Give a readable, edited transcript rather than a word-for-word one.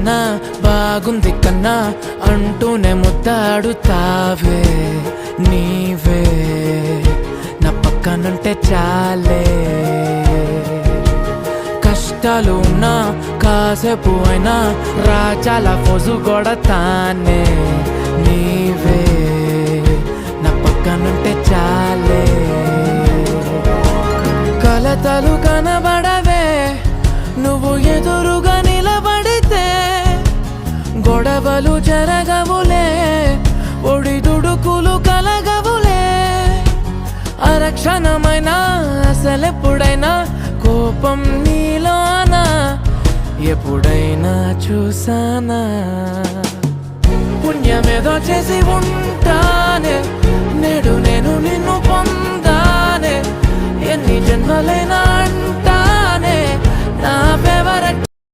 కన్నా బాగుంది కన్నా అంటూనే ముద్దాడుతావే నీవే నా పక్కనుంటే చాలే. కష్టాలు ఉన్నా కాసేపు అయినా రాజాల ఫోజు కొడతానే నీవే నా పక్కనుంటే చాలే. కలతలు కనబడవే నువ్వు ఎదురుగా నిలబడితే, గొడవలు జరగవులే ఒడిదుడుకులు కలగవులే. అరక్షణమైనా అసలెప్పుడైనా కోపం నీలోనా ఎప్పుడైనా చూసానా? పుణ్యమేదో చేసి ఉంటానే నేడు నేను నిన్ను పొందానే. ఎన్ని జన్మలైనా